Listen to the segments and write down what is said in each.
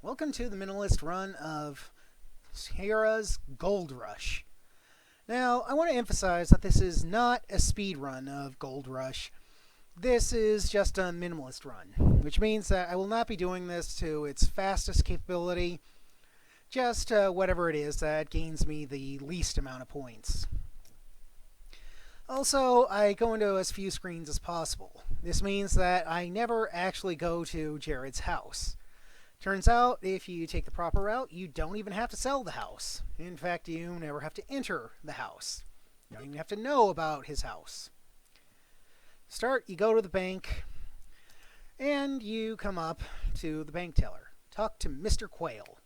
Welcome to the Minimalist Run of Sierra's Gold Rush. Now, I want to emphasize that this is not a speed run of Gold Rush. This is just a minimalist run, which means that I will not be doing this to its fastest capability, just whatever it is that gains me the least amount of points. Also, I go into as few screens as possible. This means that I never actually go to Jared's house. Turns out, if you take the proper route, you don't even have to sell the house. In fact, you never have to enter the house. You don't even have to know about his house. Start, you go to the bank, and you come up to the bank teller. Talk to Mr. Quayle.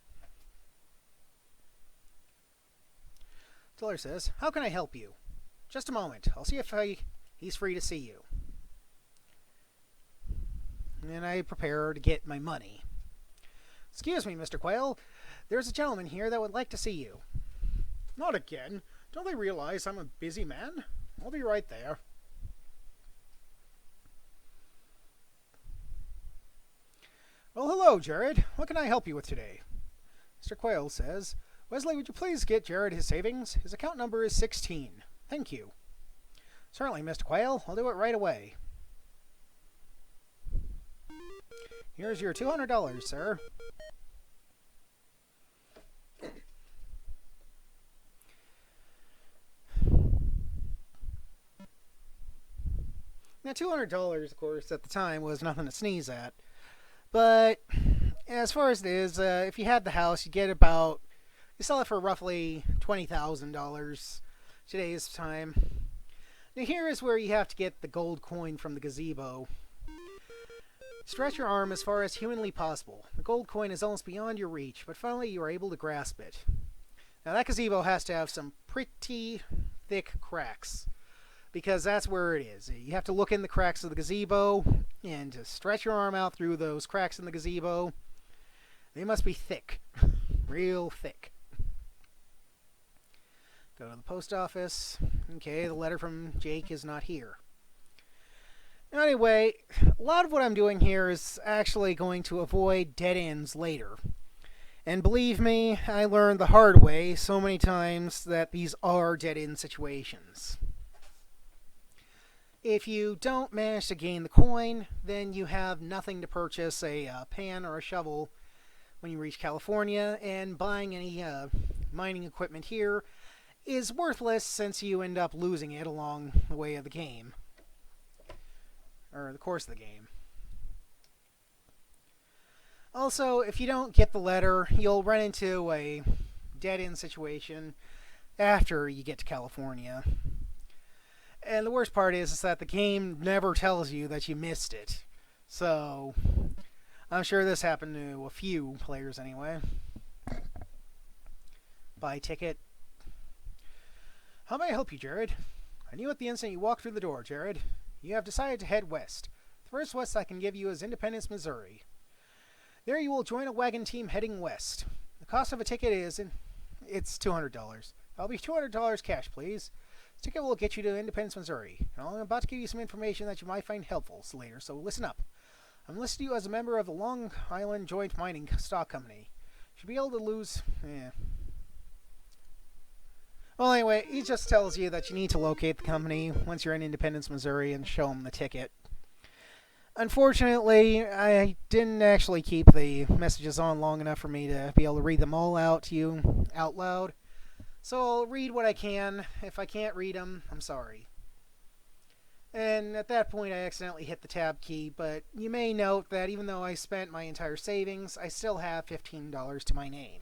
Teller says, "How can I help you?" "Just a moment. I'll see if he's free to see you." And I prepare to get my money. "Excuse me, Mr. Quayle. There's a gentleman here that would like to see you." "Not again. Don't they realize I'm a busy man? I'll be right there." "Well, hello, Jared. What can I help you with today?" Mr. Quayle says, "Wesley, would you please get Jared his savings? His account number is 16. Thank you." "Certainly, Mr. Quayle. I'll do it right away." "Here's your $200, sir." Now, $200, of course, at the time was nothing to sneeze at. But as far as it is, if you had the house, you sell it for roughly $20,000 today's time. Now, here is where you have to get the gold coin from the gazebo. Stretch your arm as far as humanly possible. The gold coin is almost beyond your reach, but finally you are able to grasp it. Now, that gazebo has to have some pretty thick cracks, because that's where it is. You have to look in the cracks of the gazebo and to stretch your arm out through those cracks in the gazebo. They must be thick, real thick. Go to the post office. Okay, the letter from Jake is not here. Anyway, a lot of what I'm doing here is actually going to avoid dead ends later. And believe me, I learned the hard way so many times that these are dead end situations. If you don't manage to gain the coin, then you have nothing to purchase a pan or a shovel when you reach California, and buying any mining equipment here is worthless since you end up losing it along the way of the game. Or the course of the game. Also, if you don't get the letter, you'll run into a dead-end situation after you get to California. And the worst part is that the game never tells you that you missed it. So, I'm sure this happened to a few players anyway. Buy ticket. "How may I help you, Jared?" "I knew at the instant you walked through the door, Jared. You have decided to head west. The first west I can give you is Independence, Missouri. There you will join a wagon team heading west. The cost of a ticket it's $200. That'll be $200 cash, please. This ticket will get you to Independence, Missouri. And I'm about to give you some information that you might find helpful later, so listen up. I'm listing you as a member of the Long Island Joint Mining Stock Company. You should be able to lose... Well, anyway, he just tells you that you need to locate the company once you're in Independence, Missouri, and show him the ticket. Unfortunately, I didn't actually keep the messages on long enough for me to be able to read them all out to you out loud. So I'll read what I can. If I can't read them, I'm sorry. And at that point, I accidentally hit the tab key, but you may note that even though I spent my entire savings, I still have $15 to my name.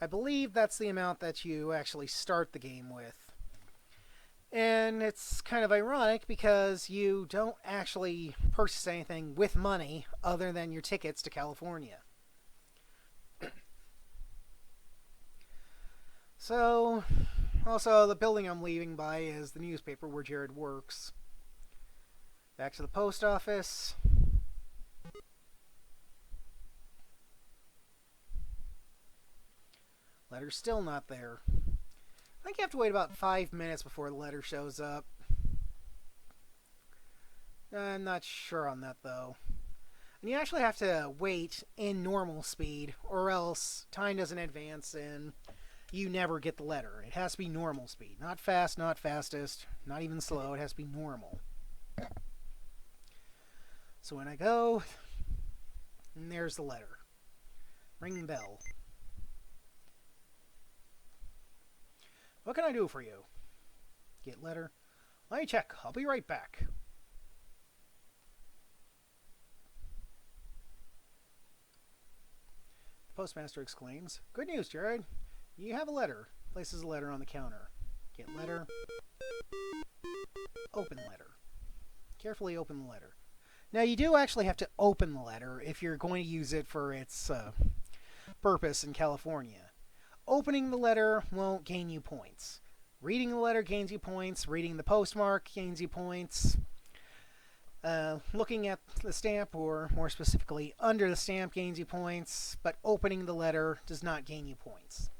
I believe that's the amount that you actually start the game with. And it's kind of ironic because you don't actually purchase anything with money other than your tickets to California. So, also the building I'm leaving by is the newspaper where Jared works. Back to the post office. Letter's still not there. I think you have to wait about 5 minutes before the letter shows up. I'm not sure on that, though. And you actually have to wait in normal speed, or else time doesn't advance and you never get the letter. It has to be normal speed. Not fast, not fastest, not even slow. It has to be normal. So when I go, and there's the letter. Ring bell. What can I do for you? Get letter. Let me check. I'll be right back. The postmaster exclaims, "Good news, Jared. You have a letter." Places a letter on the counter. Get letter. Open letter. Carefully open the letter. Now, you do actually have to open the letter if you're going to use it for its purpose in California. Opening the letter won't gain you points. Reading the letter gains you points. Reading the postmark gains you points. Looking at the stamp, or more specifically, under the stamp, gains you points. But opening the letter does not gain you points.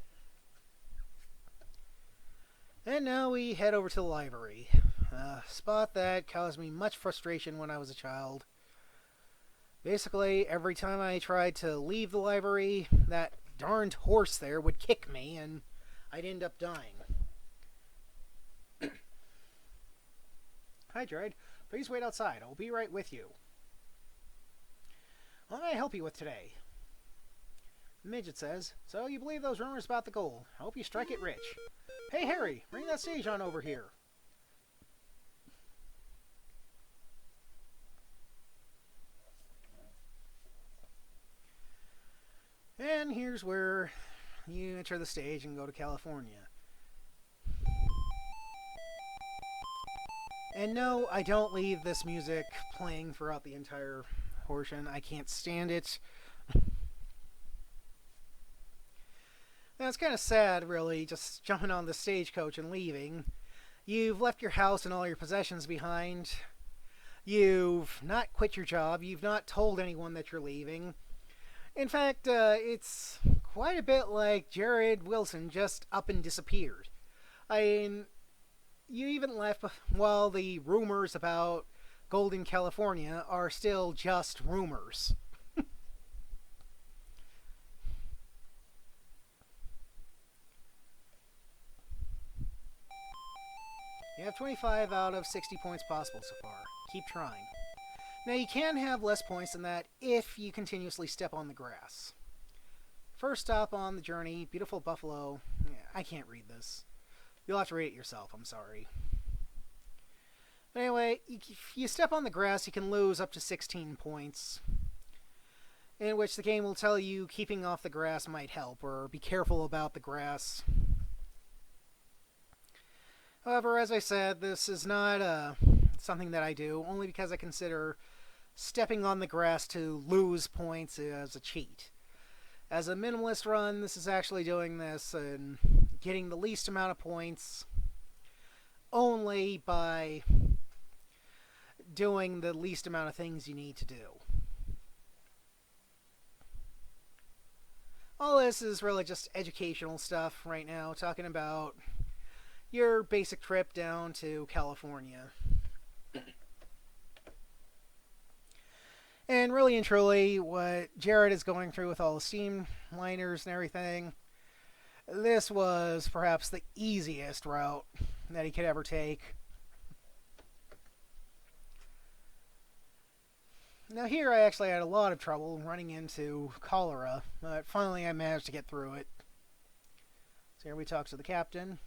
And now we head over to the library. A spot that caused me much frustration when I was a child. Basically, every time I tried to leave the library, that darned horse there would kick me, and I'd end up dying. Hi, Jared. Please wait outside. I'll be right with you. What may I help you with today? The midget says, "So you believe those rumors about the gold. I hope you strike it rich. Hey, Harry, bring that sage on over here." And here's where you enter the stage and go to California. And no, I don't leave this music playing throughout the entire portion. I can't stand it. Now, it's kind of sad, really, just jumping on the stagecoach and leaving. You've left your house and all your possessions behind. You've not quit your job. You've not told anyone that you're leaving. In fact, it's quite a bit like Jared Wilson just up and disappeared. I mean, you even left while the rumors about gold in California are still just rumors. You have 25 out of 60 points possible so far. Keep trying. Now, you can have less points than that if you continuously step on the grass. First stop on the journey, beautiful buffalo. I can't read this. You'll have to read it yourself, I'm sorry. But anyway, if you step on the grass, you can lose up to 16 points, in which the game will tell you keeping off the grass might help, or be careful about the grass. However, as I said, this is not something that I do, only because I consider stepping on the grass to lose points as a cheat. As a minimalist run, this is actually doing this and getting the least amount of points only by doing the least amount of things you need to do. All this is really just educational stuff right now, talking about your basic trip down to California. And really and truly, what Jared is going through with all the steam liners and everything, this was perhaps the easiest route that he could ever take. Now here I actually had a lot of trouble running into cholera, but finally I managed to get through it. So here we talk to the captain.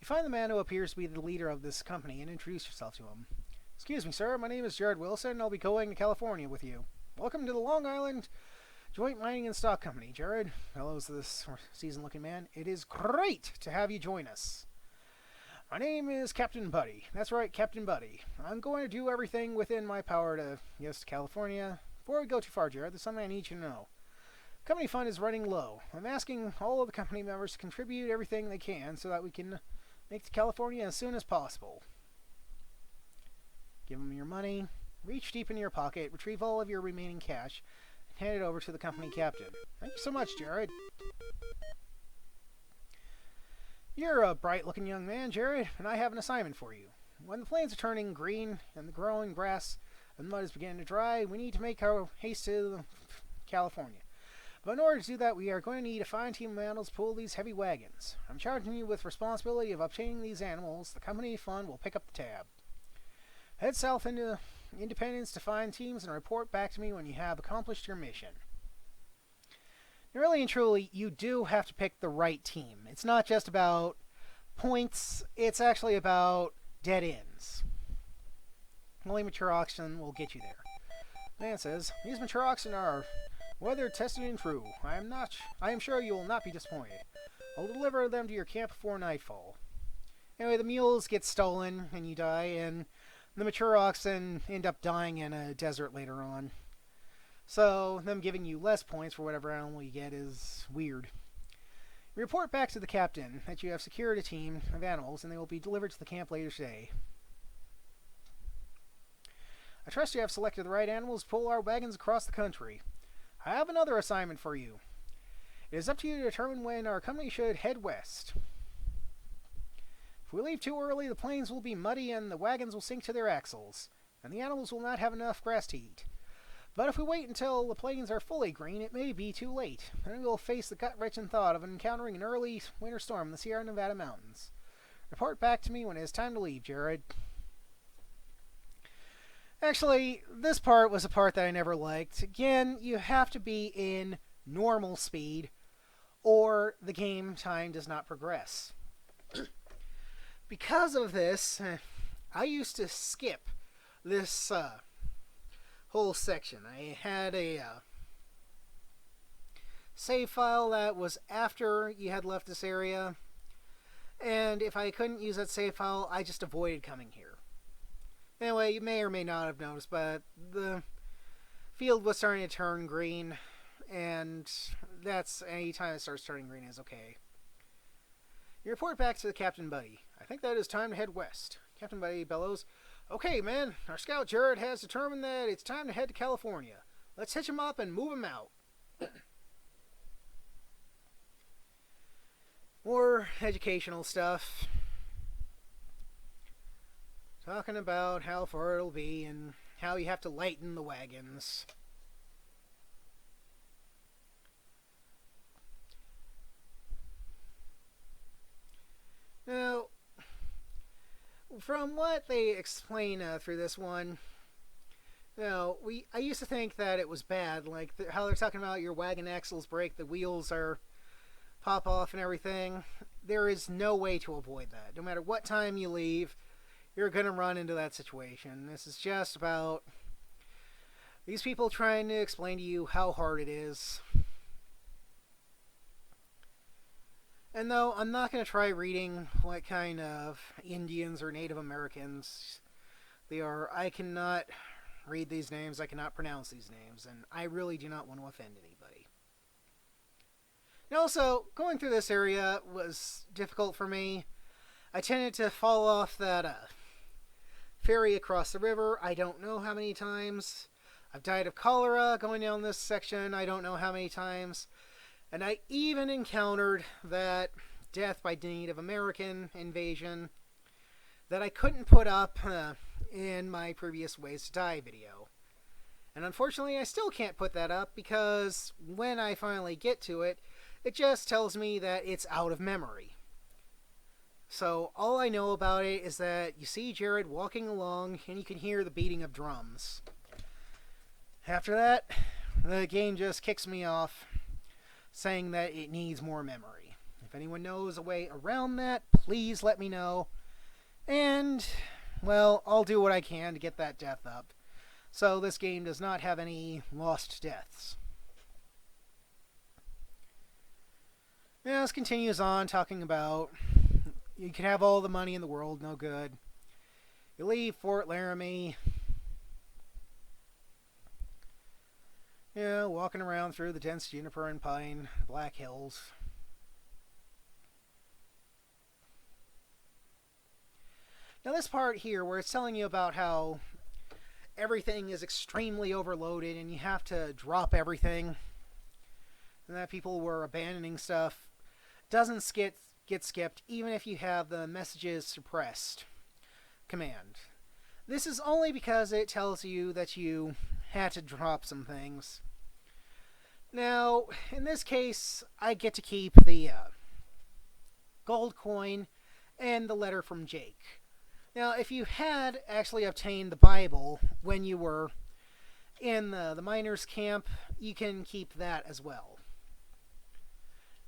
You find the man who appears to be the leader of this company and introduce yourself to him. "Excuse me, sir. My name is Jared Wilson, and I'll be going to California with you. Welcome to the Long Island Joint Mining and Stock Company, Jared." Hello's this seasoned-looking man. "It is great to have you join us. My name is Captain Buddy." That's right, Captain Buddy. "I'm going to do everything within my power to get us to California. Before we go too far, Jared, there's something I need you to know. Company fund is running low. I'm asking all of the company members to contribute everything they can so that we can make it to California as soon as possible. Give them your money, reach deep into your pocket, retrieve all of your remaining cash, and hand it over to the company captain." "Thank you so much, Jared." "You're a bright-looking young man, Jared, and I have an assignment for you. When the plains are turning green and the growing grass When the mud is beginning to dry, we need to make our haste to California. But in order to do that, we are going to need a fine team of animals to pull these heavy wagons. I'm charging you with responsibility of obtaining these animals. The company fund will pick up the tab. Head south into Independence to find teams and report back to me when you have accomplished your mission. Now, really and truly, you do have to pick the right team. It's not just about points, it's actually about dead ends. Only mature oxen will get you there. Man says, these mature oxen are weather tested and true. I am sure you will not be disappointed. I'll deliver them to your camp before nightfall. Anyway, the mules get stolen and you die, and the mature oxen end up dying in a desert later on. So, them giving you less points for whatever animal you get is weird. Report back to the captain that you have secured a team of animals and they will be delivered to the camp later today. I trust you have selected the right animals to pull our wagons across the country. I have another assignment for you. It is up to you to determine when our company should head west. If we leave too early, the plains will be muddy and the wagons will sink to their axles, and the animals will not have enough grass to eat. But if we wait until the plains are fully green, it may be too late, and we will face the gut-wrenching thought of encountering an early winter storm in the Sierra Nevada mountains. Report back to me when it is time to leave, Jared. Actually, this part was a part that I never liked. Again, you have to be in normal speed, or the game time does not progress. Because of this, I used to skip this whole section. I had a save file that was after you had left this area, and if I couldn't use that save file, I just avoided coming here. Anyway, you may or may not have noticed, but the field was starting to turn green, and that's any time it starts turning green is okay. You report back to the Captain Buddy. I think that it is time to head west. Captain Buddy bellows, okay, man, our scout Jared has determined that it's time to head to California. Let's hitch him up and move him out. More educational stuff. Talking about how far it'll be and how you have to lighten the wagons. Now, from what they explain through this one, I used to think that it was bad, like how they're talking about your wagon axles break, the wheels are pop off and everything. There is no way to avoid that. No matter what time you leave, you're going to run into that situation. This is just about these people trying to explain to you how hard it is. And though I'm not going to try reading what kind of Indians or Native Americans they are, I cannot read these names, I cannot pronounce these names, and I really do not want to offend anybody. And also, going through this area was difficult for me. I tended to fall off that ferry across the river. I don't know how many times. I've died of cholera going down this section. I don't know how many times. And I even encountered that death by Native American invasion that I couldn't put up in my previous Ways to Die video. And unfortunately, I still can't put that up because when I finally get to it, it just tells me that it's out of memory. So all I know about it is that you see Jared walking along and you can hear the beating of drums. After that, the game just kicks me off, saying that it needs more memory. If anyone knows a way around that, please let me know. And, well, I'll do what I can to get that death up, so this game does not have any lost deaths. Now, this continues on, talking about you can have all the money in the world, no good. You leave Fort Laramie. Walking around through the dense juniper and pine, Black Hills. Now this part here, where it's telling you about how everything is extremely overloaded and you have to drop everything, and that people were abandoning stuff, doesn't get skipped even if you have the messages suppressed command. This is only because it tells you that you had to drop some things. Now, in this case, I get to keep the gold coin and the letter from Jake. Now, if you had actually obtained the Bible when you were in the miners' camp, you can keep that as well.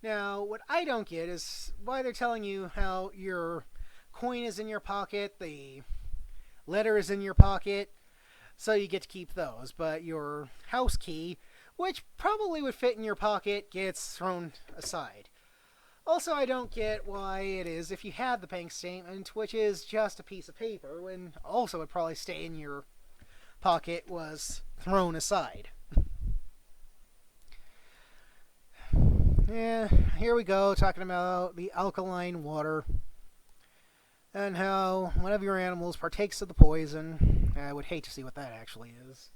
Now, what I don't get is why they're telling you how your coin is in your pocket, the letter is in your pocket, so you get to keep those. But your house key, which probably would fit in your pocket, gets thrown aside. Also, I don't get why it is if you had the bank statement, which is just a piece of paper, when also would probably stay in your pocket, was thrown aside. Yeah, here we go, talking about the alkaline water and how one of your animals partakes of the poison. I would hate to see what that actually is.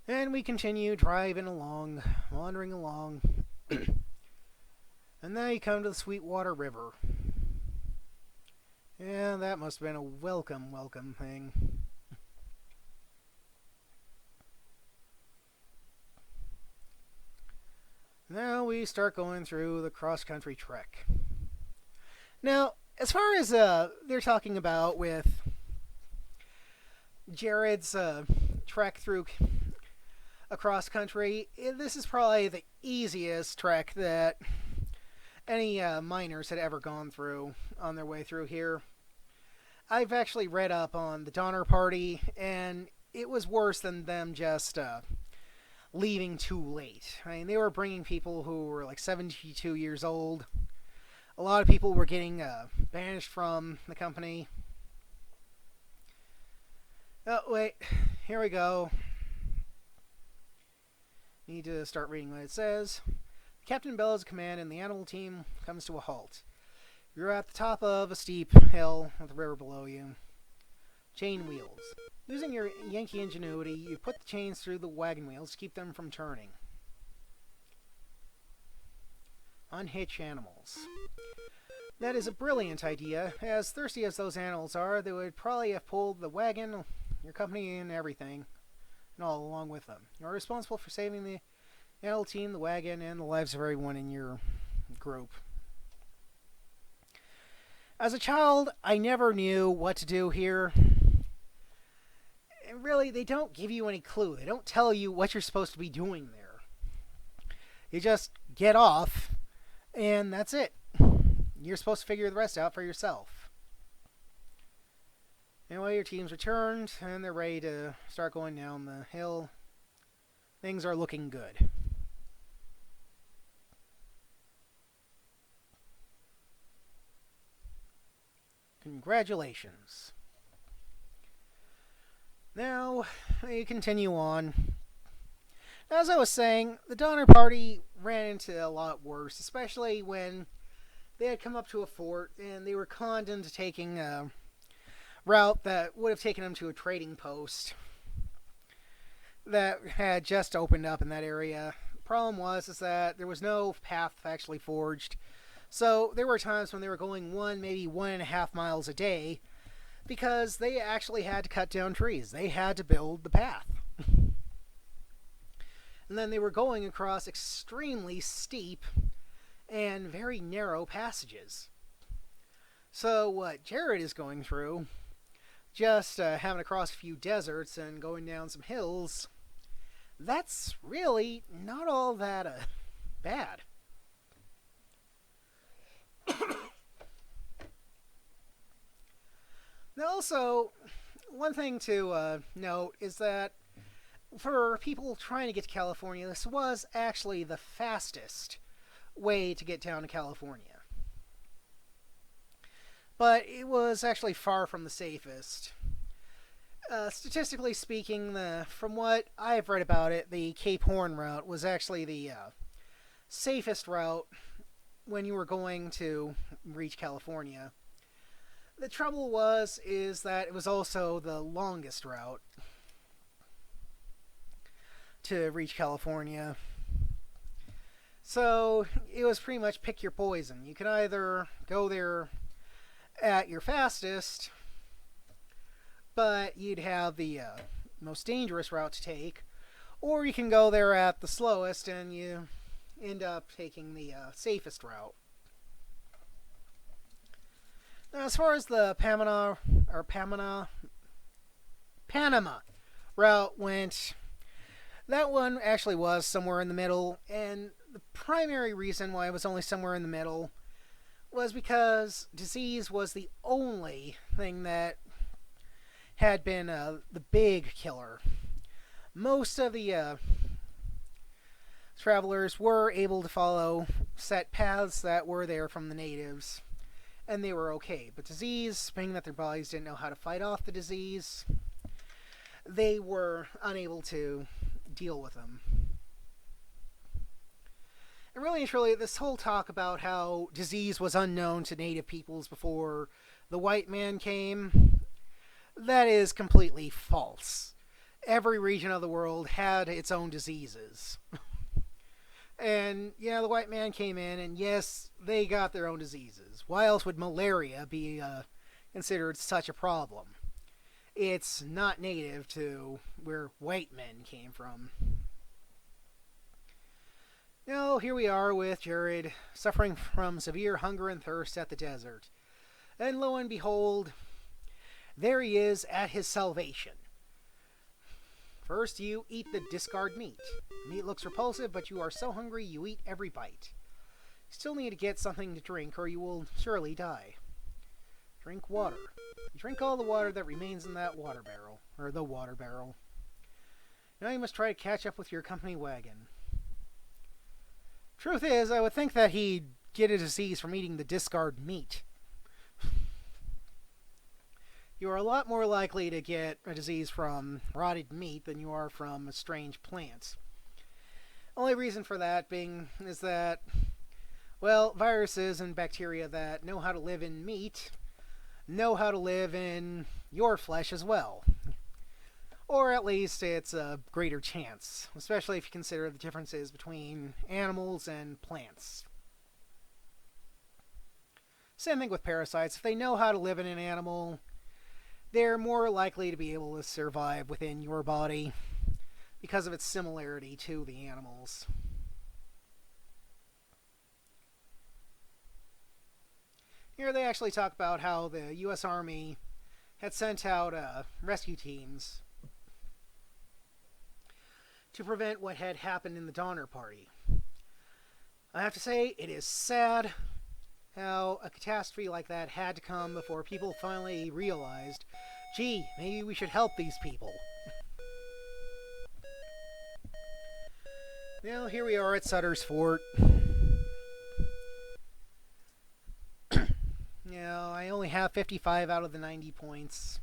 And we continue driving along, wandering along. And now you come to the Sweetwater River. Yeah, that must have been a welcome thing. Now we start going through the cross-country trek. Now, as far as they're talking about with Jared's trek through across country, this is probably the easiest trek that any miners had ever gone through on their way through here. I've actually read up on the Donner Party, and it was worse than them just leaving too late. I mean, they were bringing people who were like 72 years old. A lot of people were getting banished from the company. Oh, wait. Here we go. Need to start reading what it says. Captain bellows a command and the animal team comes to a halt. You're at the top of a steep hill with the river below you. Chain wheels. Using your Yankee ingenuity, you put the chains through the wagon wheels to keep them from turning. Unhitch animals. That is a brilliant idea. As thirsty as those animals are, they would probably have pulled the wagon, your company, and everything, and all along with them. You're responsible for saving the animal team, the wagon, and the lives of everyone in your group. As a child, I never knew what to do here. And really, they don't give you any clue. They don't tell you what you're supposed to be doing there. You just get off, and that's it. You're supposed to figure the rest out for yourself. Anyway, your team's returned, and they're ready to start going down the hill. Things are looking good. Congratulations. Now, we continue on. As I was saying, the Donner Party ran into a lot worse, especially when they had come up to a fort and they were conned into taking a route that would have taken them to a trading post that had just opened up in that area. The problem was that there was no path actually forged. So there were times when they were going 1.5 miles a day because they actually had to cut down trees. They had to build the path. And then they were going across extremely steep and very narrow passages. So what Jared is going through, just having to cross a few deserts and going down some hills, that's really not all that bad. Now also, one thing to note is that for people trying to get to California, this was actually the fastest way to get down to California. But it was actually far from the safest. Statistically speaking, from what I've read about it, the Cape Horn route was actually the safest route when you were going to reach California. The trouble is that it was also the longest route to reach California. So it was pretty much pick your poison. You could either go there at your fastest, but you'd have the most dangerous route to take, or you can go there at the slowest and you end up taking the safest route. Now, as far as the Panama route went, that one actually was somewhere in the middle, and the primary reason why it was only somewhere in the middle was because disease was the only thing that had been the big killer. Most of the travelers were able to follow set paths that were there from the natives, and they were okay. But disease, being that their bodies didn't know how to fight off the disease, they were unable to deal with them. And really and truly, this whole talk about how disease was unknown to native peoples before the white man came, that is completely false. Every region of the world had its own diseases. And, yeah, the white man came in, and yes, they got their own diseases. Why else would malaria be considered such a problem? It's not native to where white men came from. Now, here we are with Jared, suffering from severe hunger and thirst at the desert. And lo and behold, there he is at his salvation. First, you eat the discard meat. Meat looks repulsive, but you are so hungry you eat every bite. You still need to get something to drink, or you will surely die. Drink water. You drink all the water that remains in that water barrel, or the water barrel. Now you must try to catch up with your company wagon. Truth is, I would think that he'd get a disease from eating the discard meat. You are a lot more likely to get a disease from rotted meat than you are from a strange plant. Only reason for that being is that, well, viruses and bacteria that know how to live in meat know how to live in your flesh as well. Or at least it's a greater chance, especially if you consider the differences between animals and plants. Same thing with parasites. If they know how to live in an animal, they're more likely to be able to survive within your body because of its similarity to the animals. Here they actually talk about how the U.S. Army had sent out rescue teams to prevent what had happened in the Donner Party. I have to say, it is sad how a catastrophe like that had to come before people finally realized, gee, maybe we should help these people. Now, here we are at Sutter's Fort. I only have 55 out of the 90 points.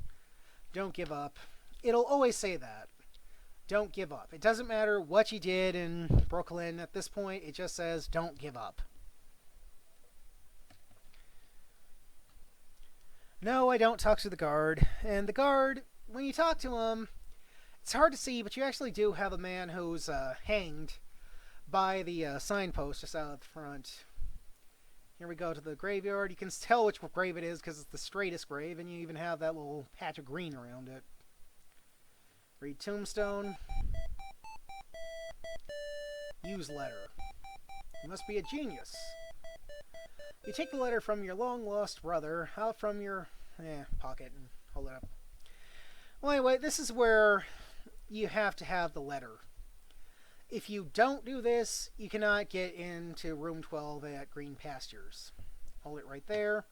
Don't give up. It'll always say that. Don't give up. It doesn't matter what you did in Brooklyn. At this point, it just says, don't give up. No, I don't talk to the guard. And the guard, when you talk to him, it's hard to see, but you actually do have a man who's hanged by the signpost just out the front. Here we go to the graveyard. You can tell which grave it is because it's the straightest grave, and you even have that little patch of green around it. Read tombstone. Use letter. You must be a genius. You take the letter from your long-lost brother out from your pocket and hold it up. Well, anyway, this is where you have to have the letter. If you don't do this, you cannot get into room 12 at Green Pastures. Hold it right there.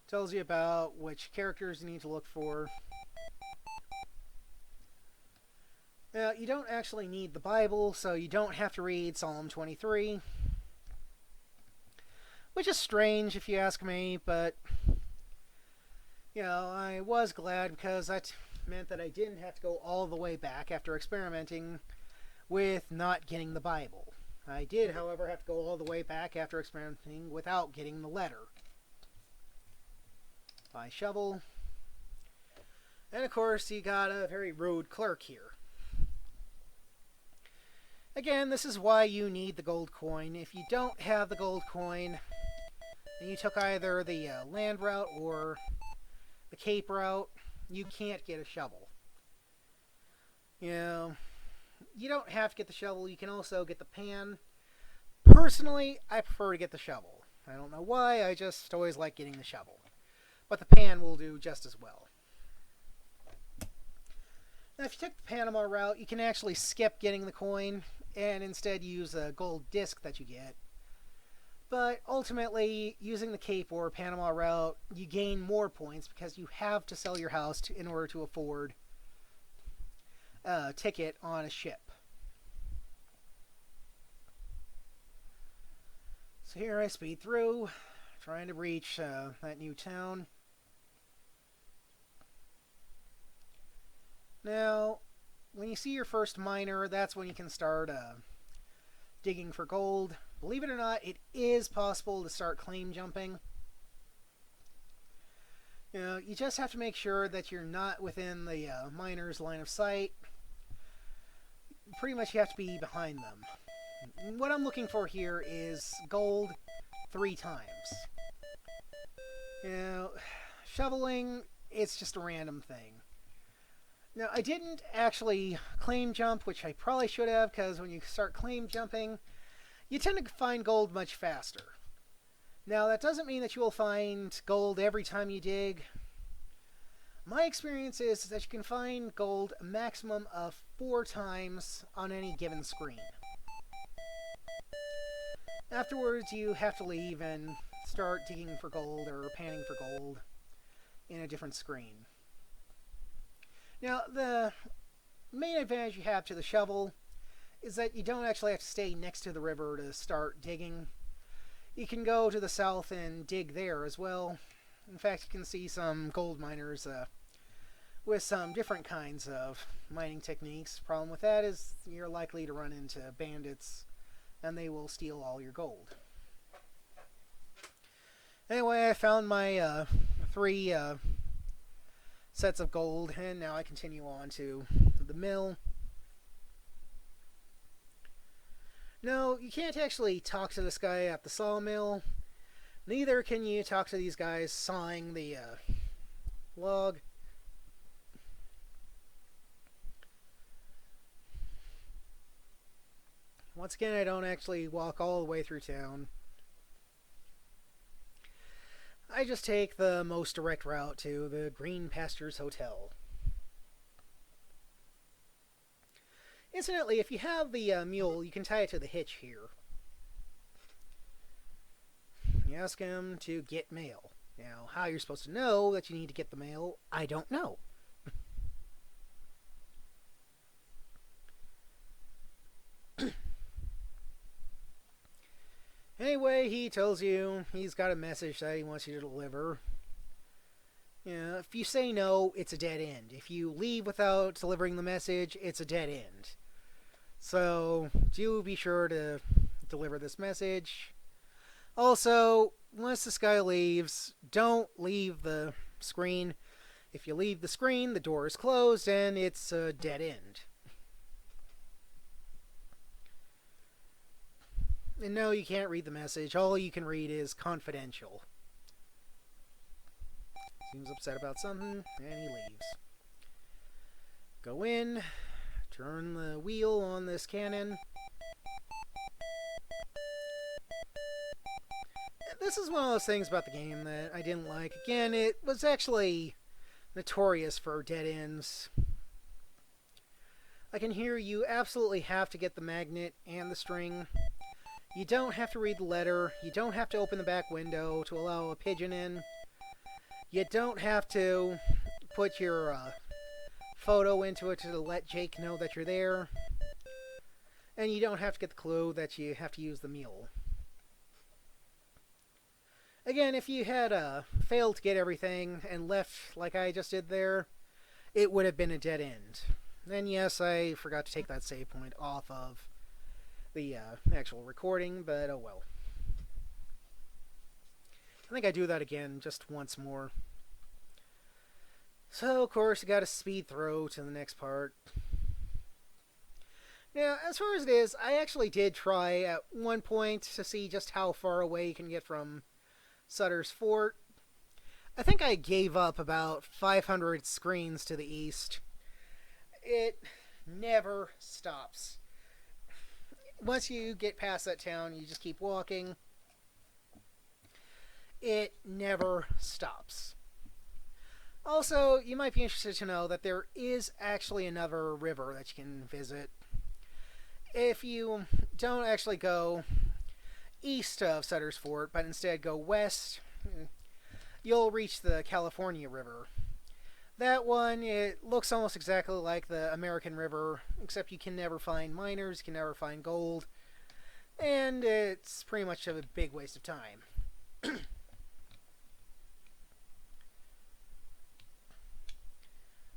Tells you about which characters you need to look for. Now, you don't actually need the Bible, so you don't have to read Psalm 23. Which is strange if you ask me, but I was glad because that meant that I didn't have to go all the way back after experimenting with not getting the Bible. I did, however, have to go all the way back after experimenting without getting the letter. Buy shovel. And of course, you got a very rude clerk here. Again, this is why you need the gold coin. If you don't have the gold coin, and you took either the land route or the Cape route, you can't get a shovel. You know, you don't have to get the shovel. You can also get the pan. Personally, I prefer to get the shovel. I don't know why. I just always like getting the shovel. But the pan will do just as well. Now, if you took the Panama route, you can actually skip getting the coin and instead use a gold disc that you get. But ultimately, using the Cape or Panama route, you gain more points because you have to sell your house in order to afford a ticket on a ship. So here I speed through, trying to reach that new town. Now, when you see your first miner, that's when you can start digging for gold. Believe it or not, it is possible to start claim jumping. You know, you just have to make sure that you're not within the miner's line of sight. Pretty much you have to be behind them. What I'm looking for here is gold 3 times. You know, shoveling, it's just a random thing. Now, I didn't actually claim jump, which I probably should have, because when you start claim jumping, you tend to find gold much faster. Now, that doesn't mean that you will find gold every time you dig. My experience is that you can find gold a maximum of 4 times on any given screen. Afterwards, you have to leave and start digging for gold or panning for gold in a different screen. Now, the main advantage you have to the shovel is that you don't actually have to stay next to the river to start digging. You can go to the south and dig there as well. In fact, you can see some gold miners with some different kinds of mining techniques. Problem with that is you're likely to run into bandits and they will steal all your gold. Anyway, I found my 3 sets of gold, and now I continue on to the mill. No, you can't actually talk to this guy at the sawmill. Neither can you talk to these guys sawing the log. Once again, I don't actually walk all the way through town. I just take the most direct route to the Green Pastures Hotel. Incidentally, if you have the mule, you can tie it to the hitch here. You ask him to get mail. Now, how you're supposed to know that you need to get the mail, I don't know. Anyway, he tells you he's got a message that he wants you to deliver. You know, if you say no, it's a dead end. If you leave without delivering the message, it's a dead end. So, do be sure to deliver this message. Also, once this guy leaves, don't leave the screen. If you leave the screen, the door is closed and it's a dead end. And no, you can't read the message. All you can read is confidential. Seems upset about something, and he leaves. Go in, turn the wheel on this cannon. This is one of those things about the game that I didn't like. Again, it was actually notorious for dead ends. I can hear you absolutely have to get the magnet and the string. You don't have to read the letter. You don't have to open the back window to allow a pigeon in. You don't have to put your photo into it to let Jake know that you're there. And you don't have to get the clue that you have to use the mule. Again, if you had failed to get everything and left like I just did there, it would have been a dead end. And yes, I forgot to take that save point off of the actual recording, but oh well. I think I do that again just once more. So, of course, you gotta speed through to the next part. Now, as far as it is, I actually did try at one point to see just how far away you can get from Sutter's Fort. I think I gave up about 500 screens to the east. It never stops. Once you get past that town, you just keep walking. It never stops. Also, you might be interested to know that there is actually another river that you can visit. If you don't actually go east of Sutter's Fort, but instead go west, you'll reach the California River. That one, it looks almost exactly like the American River, except you can never find miners, you can never find gold, and it's pretty much a big waste of time.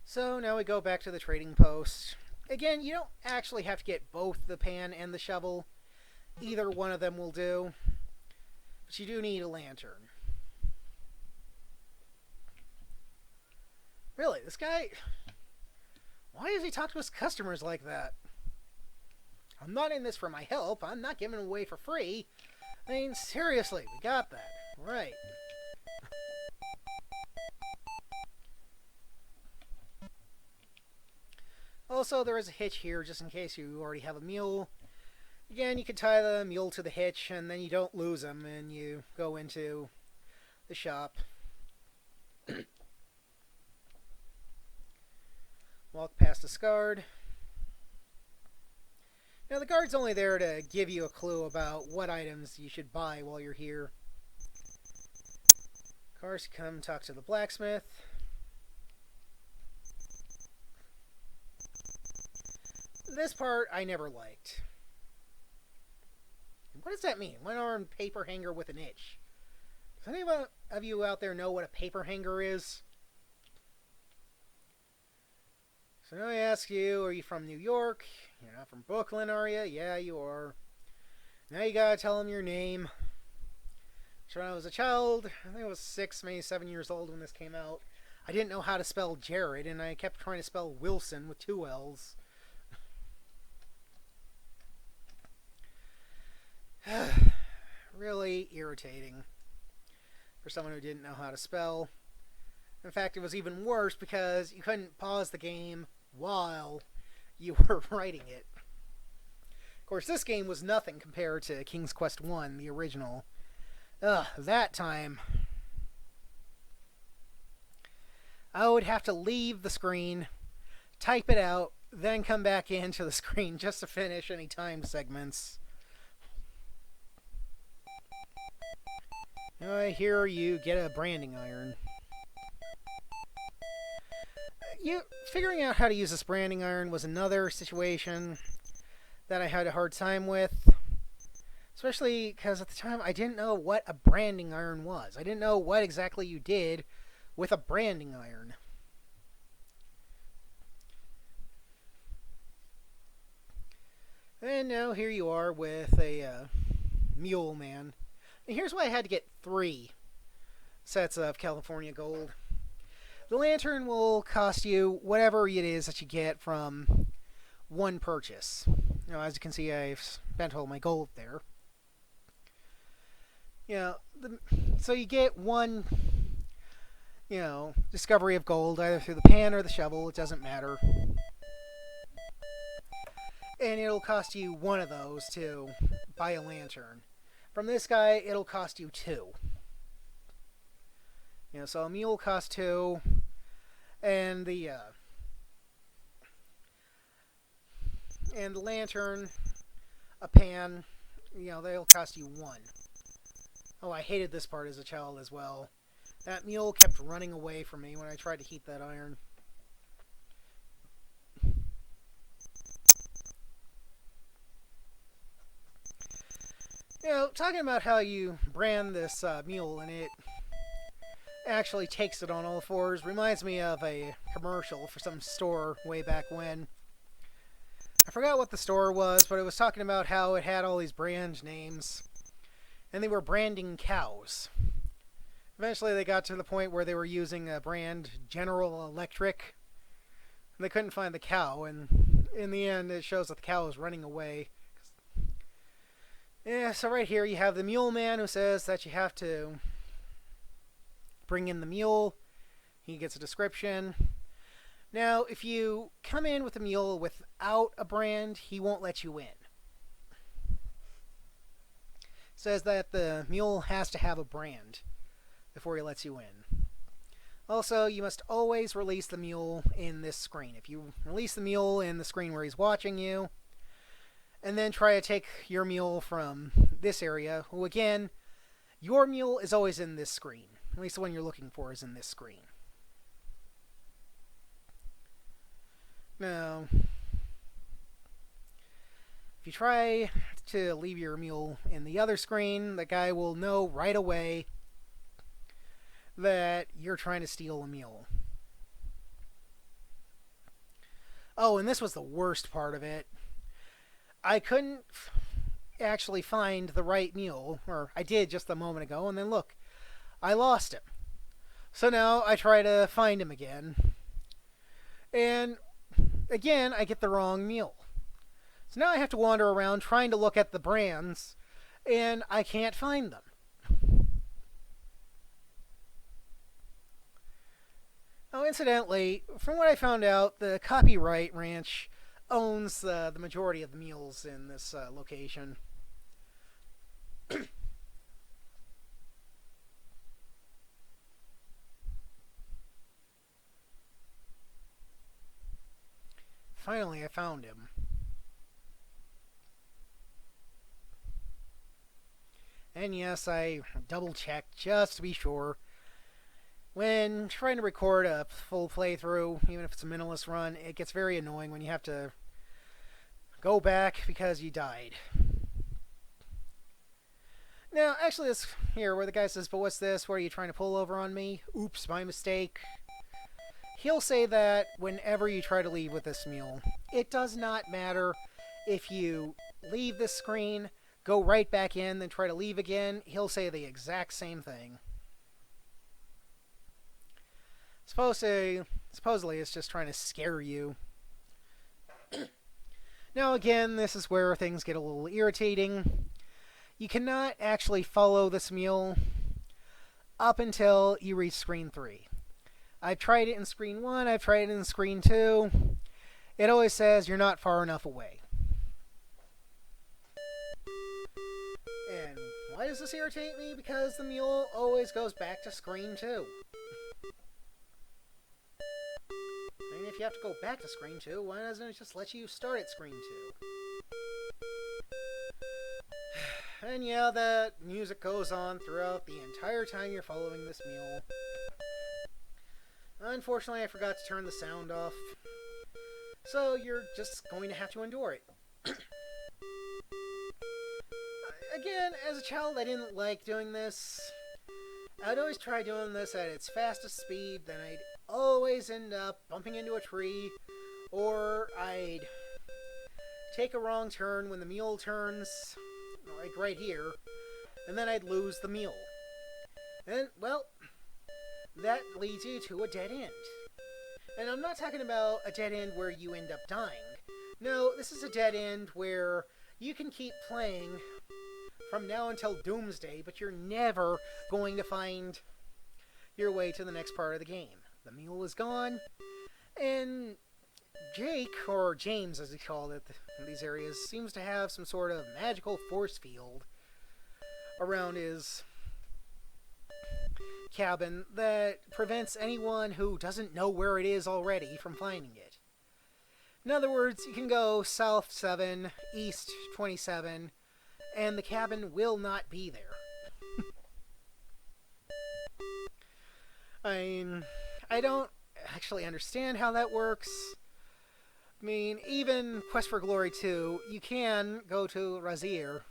So now we go back to the trading post. Again, you don't actually have to get both the pan and the shovel. Either one of them will do. But you do need a lantern. Really, this guy... Why does he talk to his customers like that? I'm not in this for my help. I'm not giving it away for free. I mean, seriously, we got that. Right. Also, there is a hitch here, just in case you already have a mule. Again, you can tie the mule to the hitch, and then you don't lose him, and you go into the shop. Walk past the guard. Now, the guard's only there to give you a clue about what items you should buy while you're here. Of course, you come talk to the blacksmith. This part I never liked. What does that mean? One-armed paper hanger with an itch. Does any of you out there know what a paper hanger is? So now I ask you, are you from New York? You're not from Brooklyn, are you? Yeah, you are. Now you gotta tell them your name. So when I was a child, I think I was 6, maybe 7 years old when this came out, I didn't know how to spell Jared, and I kept trying to spell Wilson with 2 L's. Really irritating for someone who didn't know how to spell. In fact, it was even worse because you couldn't pause the game while you were writing it. Of course, this game was nothing compared to King's Quest I, the original. That time, I would have to leave the screen, type it out, then come back into the screen just to finish any time segments. Here you get a branding iron. Figuring out how to use this branding iron was another situation that I had a hard time with. Especially because at the time I didn't know what a branding iron was. I didn't know what exactly you did with a branding iron. And now here you are with a mule man. And here's why I had to get 3 sets of California gold. The lantern will cost you whatever it is that you get from one purchase. Now, as you can see, I've spent all my gold there. So you get one, discovery of gold, either through the pan or the shovel, it doesn't matter. And it'll cost you one of those to buy a lantern. From this guy, it'll cost you 2. So a mule costs 2, and the lantern, a pan, they'll cost you 1. Oh, I hated this part as a child as well. That mule kept running away from me when I tried to heat that iron. Talking about how you brand this mule and it actually takes it on all 4s reminds me of a commercial for some store way back when. I forgot what the store was, but it was talking about how it had all these brand names, and they were branding cows. Eventually they got to the point where they were using a brand General Electric, and they couldn't find the cow, and in the end it shows that the cow is running away. Yeah, so right here you have the mule man who says that you have to bring in the mule. He gets a description. Now, if you come in with a mule without a brand, he won't let you in. Says that the mule has to have a brand before he lets you in. Also, you must always release the mule in this screen. If you release the mule in the screen where he's watching you, and then try to take your mule from this area, well, again, your mule is always in this screen. At least the one you're looking for is in this screen. Now, if you try to leave your mule in the other screen, the guy will know right away that you're trying to steal a mule. Oh, and this was the worst part of it. I couldn't actually find the right mule, or I did just a moment ago, and then look, I lost him. So now I try to find him again, and again I get the wrong mule. So now I have to wander around trying to look at the brands, and I can't find them. Oh, incidentally, from what I found out, the Copyright Ranch owns the majority of the mules in this location. Finally, I found him. And yes, I double-checked just to be sure. When trying to record a full playthrough, even if it's a minimalist run, it gets very annoying when you have to go back because you died. Now, actually, this here where the guy says, "But what's this? What are you trying to pull over on me? Oops, my mistake." He'll say that whenever you try to leave with this mule. It does not matter if you leave this screen, go right back in, then try to leave again. He'll say the exact same thing. Supposedly, it's just trying to scare you. Now, again, this is where things get a little irritating. You cannot actually follow this mule up until you reach screen 3. I've tried it in screen 1, I've tried it in screen 2. It always says you're not far enough away. And why does this irritate me? Because the mule always goes back to screen 2. I mean, if you have to go back to screen 2, why doesn't it just let you start at screen 2? And yeah, that music goes on throughout the entire time you're following this mule. Unfortunately, I forgot to turn the sound off, so you're just going to have to endure it. Again, as a child, I didn't like doing this. I'd always try doing this at its fastest speed, then I'd always end up bumping into a tree, or I'd take a wrong turn when the mule turns, like right here, and then I'd lose the mule. And, well, that leads you to a dead end. And I'm not talking about a dead end where you end up dying. No, this is a dead end where you can keep playing from now until doomsday, but you're never going to find your way to the next part of the game. The mule is gone, and Jake, or James as he called it in these areas, seems to have some sort of magical force field around his cabin that prevents anyone who doesn't know where it is already from finding it. In other words, you can go south 7, east 27, and the cabin will not be there. I mean, I don't actually understand how that works. I mean, even Quest for Glory 2, you can go to Razir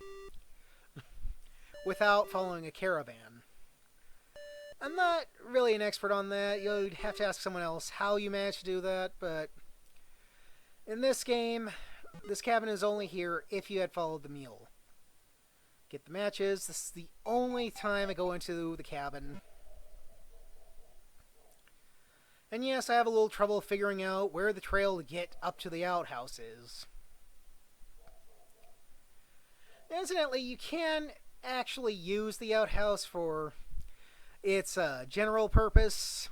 without following a caravan. I'm not really an expert on that. You'd have to ask someone else how you managed to do that, but in this game, this cabin is only here if you had followed the mule. Get the matches. This is the only time I go into the cabin. And yes, I have a little trouble figuring out where the trail to get up to the outhouse is. Incidentally, you can actually use the outhouse for It's a general purpose.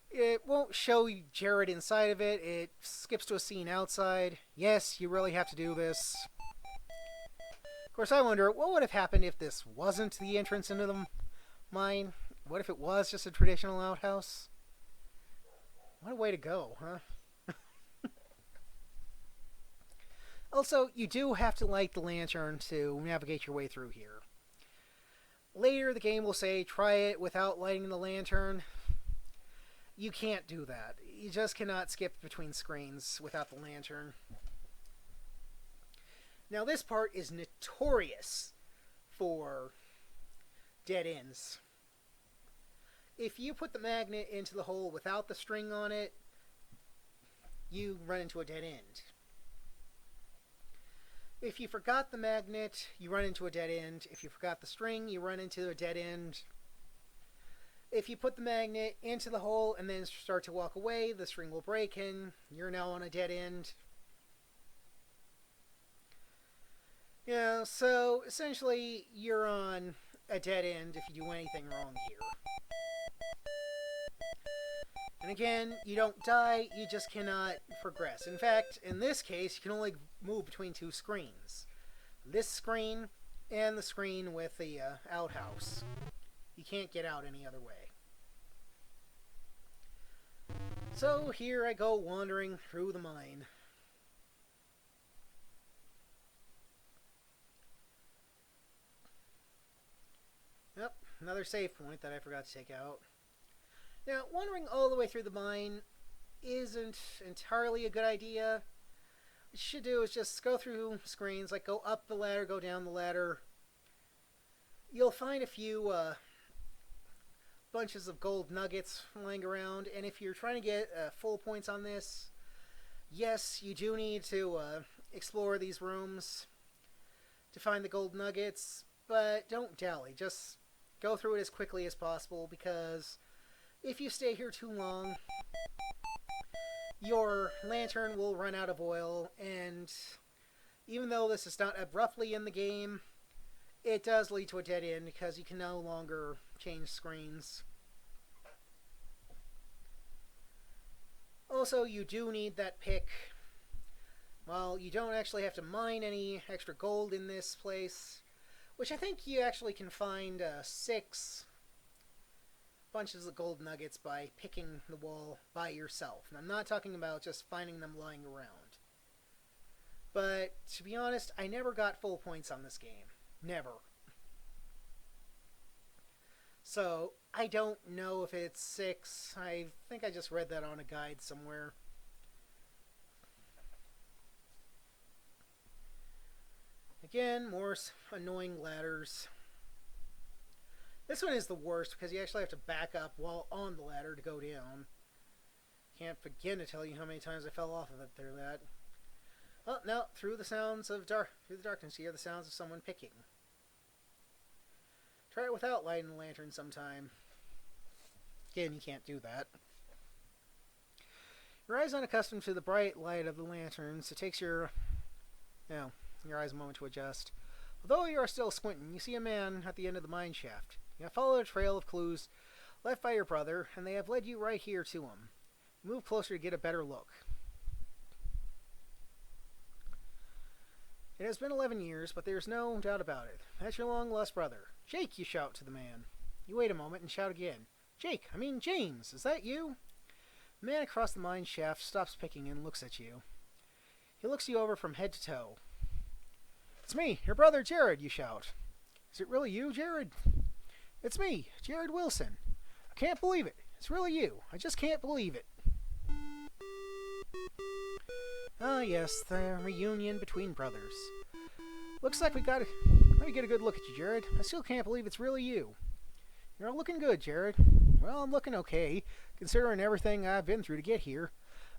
It won't show you Jared inside of it. It skips to a scene outside. Yes, you really have to do this. Of course, I wonder what would have happened if this wasn't the entrance into the mine. What if it was just a traditional outhouse? What a way to go, huh? Also, you do have to light the lantern to navigate your way through here. Later, the game will say try it without lighting the lantern. You can't do that. You just cannot skip between screens without the lantern. Now, this part is notorious for dead ends. If you put the magnet into the hole without the string on it, you run into a dead end. If you forgot the magnet, you run into a dead end. If you forgot the string, you run into a dead end. If you put the magnet into the hole and then start to walk away, the string will break and you're now on a dead end. Yeah, so essentially you're on a dead end if you do anything wrong here. And again, you don't die, you just cannot progress. In fact, in this case, you can only move between two screens. This screen and the screen with the outhouse. You can't get out any other way. So here I go wandering through the mine. Yep, another save point that I forgot to take out. Now, wandering all the way through the mine isn't entirely a good idea. What you should do is just go through screens, like go up the ladder, go down the ladder. You'll find a few bunches of gold nuggets lying around, and if you're trying to get full points on this, yes, you do need to explore these rooms to find the gold nuggets, but don't dally. Just go through it as quickly as possible, because if you stay here too long, your lantern will run out of oil, and even though this is not abruptly in the game, it does lead to a dead end because you can no longer change screens. Also, you do need that pick. While you don't actually have to mine any extra gold in this place, which I think you actually can find 6 bunches of gold nuggets by picking the wall by yourself. And I'm not talking about just finding them lying around. But to be honest, I never got full points on this game. Never. So, I don't know if it's 6. I think I just read that on a guide somewhere. Again, more annoying ladders. This one is the worst because you actually have to back up while on the ladder to go down. Can't begin to tell you how many times I fell off of it through that. Oh, no, through the darkness you hear the sounds of someone picking. Try it without lighting the lantern sometime. Again, you can't do that. Your eyes aren't accustomed to the bright light of the lantern, so it takes your eyes a moment to adjust. Although you are still squinting, you see a man at the end of the mine shaft. You have followed a trail of clues left by your brother, and they have led you right here to him. You move closer to get a better look. It has been 11 years, but there's no doubt about it. That's your long-lost brother. Jake, you shout to the man. You wait a moment and shout again. Jake, I mean James, is that you? The man across the mine shaft stops picking and looks at you. He looks you over from head to toe. It's me, your brother Jared, you shout. Is it really you, Jared? It's me, Jared Wilson. I can't believe it. It's really you. I just can't believe it. Ah, yes, the reunion between brothers. Looks like we got it. Let me get a good look at you, Jared. I still can't believe it's really you. You're looking good, Jared. Well, I'm looking okay, considering everything I've been through to get here.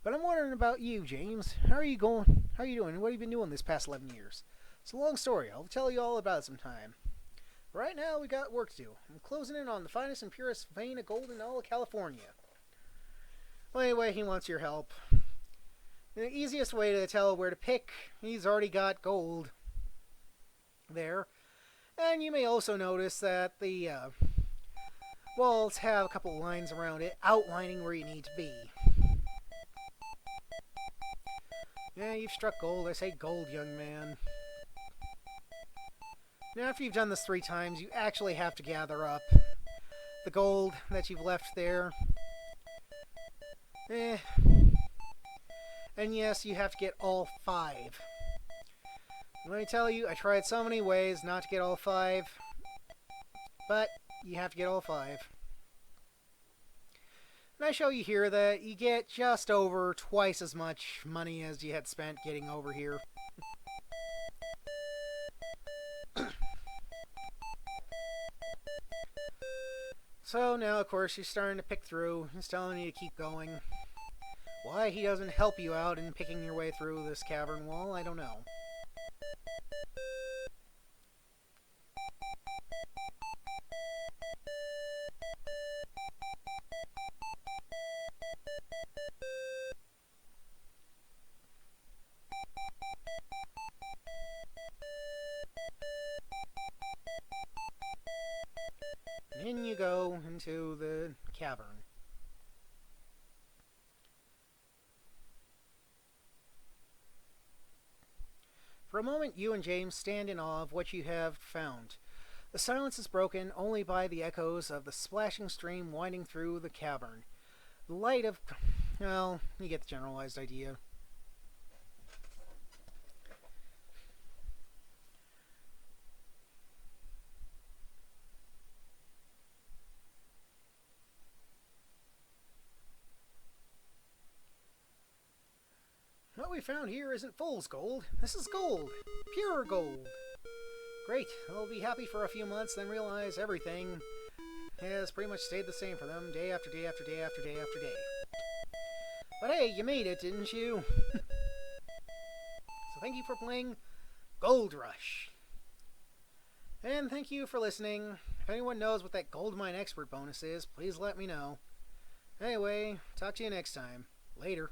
But I'm wondering about you, James. How are you going? How are you doing? What have you been doing this past 11 years? It's a long story. I'll tell you all about it sometime. Right now, we got work to do. I'm closing in on the finest and purest vein of gold in all of California. Well, anyway, he wants your help. The easiest way to tell where to pick, he's already got gold there. And you may also notice that the walls have a couple lines around it, outlining where you need to be. Yeah, you've struck gold. I say gold, young man. Now, after you've done this 3 times, you actually have to gather up the gold that you've left there. And yes, you have to get all 5. Let me tell you, I tried so many ways not to get all 5, but you have to get all 5. And I show you here that you get just over twice as much money as you had spent getting over here. So now, of course, you're starting to pick through. He's telling you to keep going. Why he doesn't help you out in picking your way through this cavern wall, I don't know. In you go into the cavern. For a moment, you and James stand in awe of what you have found. The silence is broken only by the echoes of the splashing stream winding through the cavern. The light of... well, you get the generalized idea. What we found here isn't fool's gold. This is gold. Pure gold. Great. They'll be happy for a few months, then realize everything has pretty much stayed the same for them day after day after day after day after day. But hey, you made it, didn't you? So thank you for playing Gold Rush. And thank you for listening. If anyone knows what that gold mine expert bonus is, please let me know. Anyway, talk to you next time. Later.